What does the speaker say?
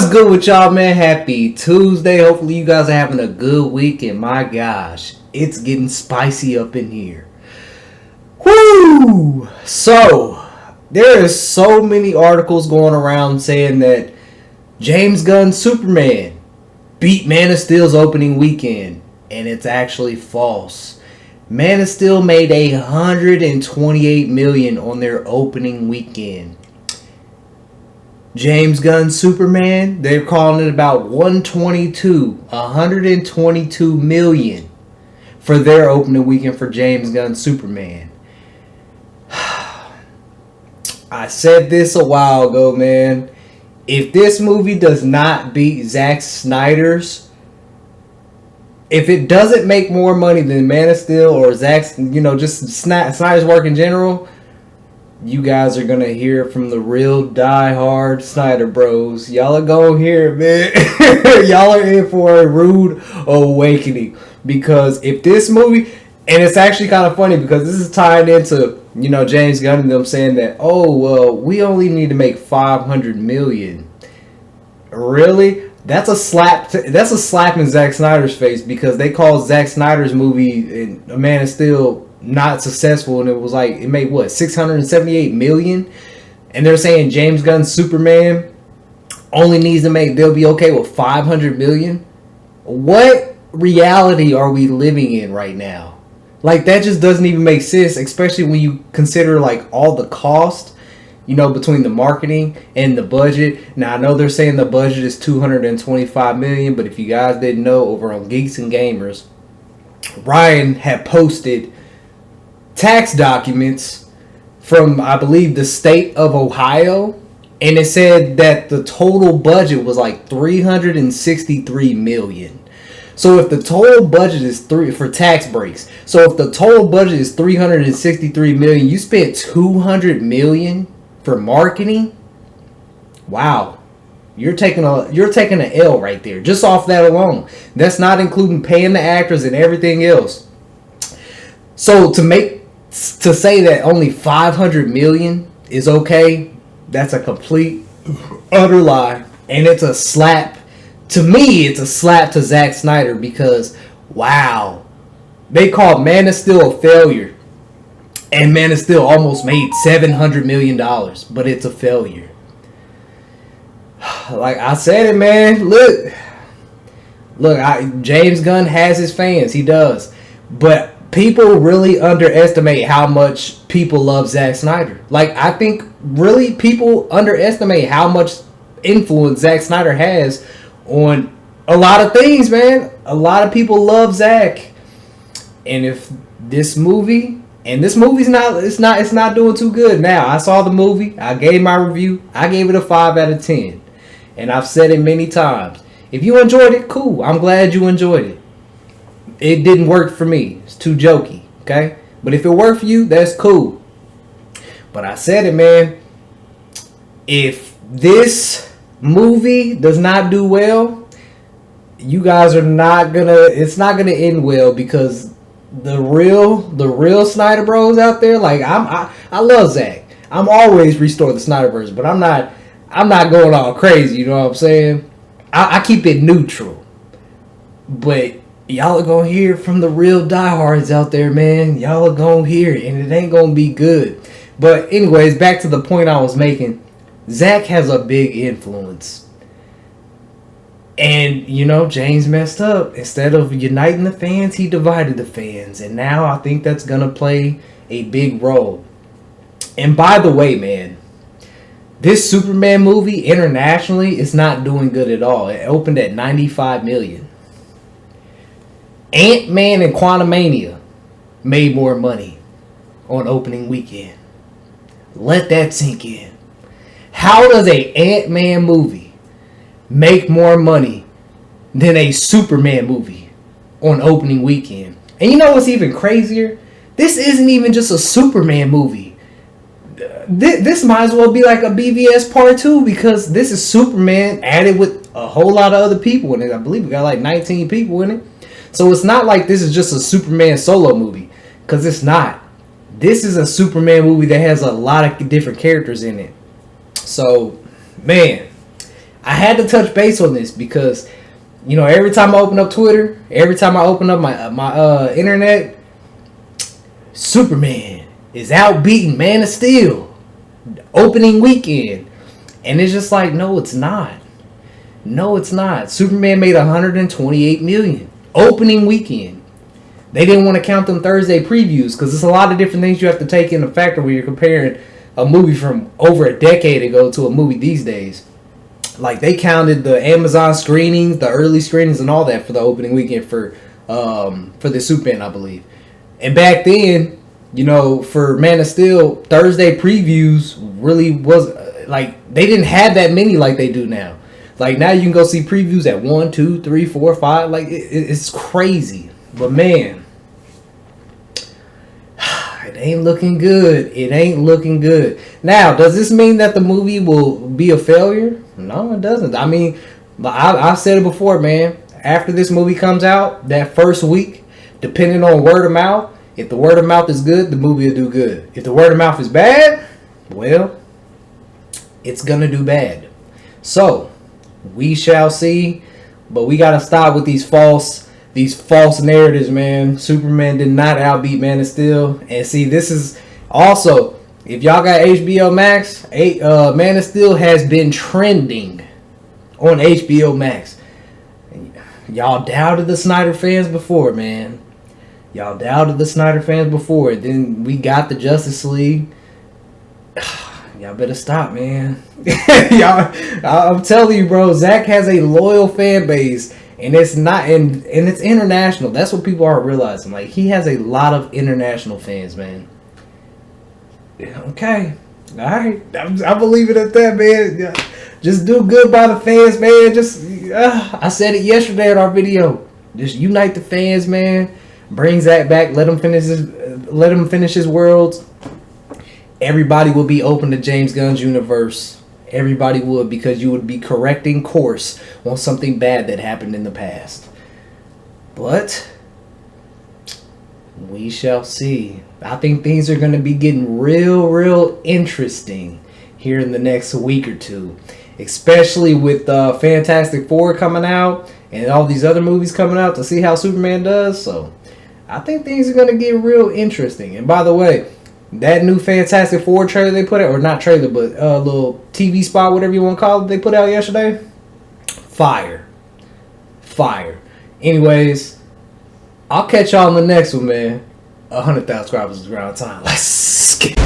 What's good with y'all, man? Happy Tuesday. Hopefully you guys are having a good week. And my gosh, it's getting spicy up in here. Whoo! So, there is so many articles going around saying that James Gunn's Superman beat Man of Steel's opening weekend. And it's actually false. Man of Steel made $128 million on their opening weekend. James Gunn's Superman, they're calling it about 122 million for their opening weekend for James Gunn's Superman. I said this a while ago, man. If this movie does not beat Zack Snyder's, if it doesn't make more money than Man of Steel or Zack's, just Snyder's work in general, you guys are gonna hear it from the real die-hard Snyder bros. Y'all are gonna hear it, man. Y'all are in for a rude awakening. Because if this movie, and it's actually kind of funny because this is tied into, James Gunn and them saying that, oh, well, we only need to make $500 million. Really? That's a slap in Zack Snyder's face because they called Zack Snyder's movie in Man of Steel not successful, and it was like it made $678 million, and they're saying James Gunn's Superman only needs to make, they'll be okay with $500 million. What reality are we living in right now? Like, that just doesn't even make sense, especially when you consider like all the cost, between the marketing and the budget. Now I know they're saying the budget is $225 million, but if you guys didn't know, over on Geeks and Gamers, Ryan had posted tax documents from, I believe, the state of Ohio, and it said that the total budget was like $363 million. So if the total budget is for tax breaks, so if the total budget is $363 million, you spent $200 million for marketing. Wow, you're taking an L right there just off that alone. That's not including paying the actors and everything else. So to say that only $500 million is okay, that's a complete, utter lie. And it's a slap. To me, it's a slap to Zack Snyder because, wow, they called Man of Steel a failure. And Man of Steel almost made $700 million, but it's a failure. Like I said it, man. Look, James Gunn has his fans. He does. But people really underestimate how much people love Zack Snyder. Like, I think really people underestimate how much influence Zack Snyder has on a lot of things, man. A lot of people love Zack. And if this movie, and this movie's not doing too good now. I saw the movie. I gave my review. I gave it a 5 out of 10. And I've said it many times. If you enjoyed it, cool. I'm glad you enjoyed it. It didn't work for me. It's too jokey, okay? But if it worked for you, that's cool. But I said it, man. If this movie does not do well, you guys are not gonna, it's not gonna end well, because the real Snyder bros out there, like I love Zack. I'm always restore the Snyderverse, but I'm not going all crazy, you know what I'm saying? I keep it neutral. But y'all are gonna hear from the real diehards out there, man. Y'all are gonna hear it, and it ain't gonna be good. But anyways, back to the point I was making. Zack has a big influence. And, James messed up. Instead of uniting the fans, he divided the fans. And now I think that's gonna play a big role. And by the way, man, this Superman movie internationally is not doing good at all. It opened at $95 million. Ant-Man and Quantumania made more money on opening weekend. Let that sink in. How does a Ant-Man movie make more money than a Superman movie on opening weekend? And you know what's even crazier? This isn't even just a Superman movie. This might as well be like a BVS Part 2, because this is Superman added with a whole lot of other people in it. I believe we got like 19 people in it. So it's not like this is just a Superman solo movie, because it's not. This is a Superman movie that has a lot of different characters in it. So, man, I had to touch base on this because, you know, every time I open up Twitter, every time I open up my internet, Superman is outbeating Man of Steel opening weekend. And it's just like, no, it's not. No, it's not. Superman made 128 million opening weekend. They didn't want to count them Thursday previews because there's a lot of different things you have to take into factor when you're comparing a movie from over a decade ago to a movie these days. Like, they counted the Amazon screenings, the early screenings, and all that for the opening weekend for the Superman, I believe. And back then, you know, for Man of Steel, Thursday previews really was like, they didn't have that many like they do now. Like, now you can go see previews at 1, 2, 3, 4, 5. Like, it's crazy. But man, it ain't looking good. It ain't looking good. Now, does this mean that the movie will be a failure? No, it doesn't. I mean, I've said it before, man. After this movie comes out, that first week, depending on word of mouth, if the word of mouth is good, the movie will do good. If the word of mouth is bad, well, it's gonna do bad. So, we shall see. But we gotta stop with these false narratives, man. Superman did not outbeat Man of Steel. And see, this is also, if y'all got HBO Max, Man of Steel has been trending on HBO Max. Y'all doubted the Snyder fans before, man. Y'all doubted the Snyder fans before. Then we got the Justice League. Y'all better stop, man. I'm telling you, bro. Zack has a loyal fan base, and it's not, and it's international. That's what people aren't realizing. Like, he has a lot of international fans, man. Okay, all right. I believe it at that, man. Just do good by the fans, man. Just I said it yesterday in our video. Just unite the fans, man. Bring Zack back. Let him finish his worlds. Everybody will be open to James Gunn's universe. Everybody would, because you would be correcting course on something bad that happened in the past. But we shall see. I think things are going to be getting real interesting here in the next week or two. Especially with Fantastic Four coming out and all these other movies coming out to see how Superman does. So I think things are going to get real interesting. And by the way, that new Fantastic Four trailer they put out, or not trailer, but a little TV spot, whatever you want to call it, they put out yesterday. Fire. Anyways, I'll catch y'all on the next one, man. 100,000 subscribers is around time. Let's skip.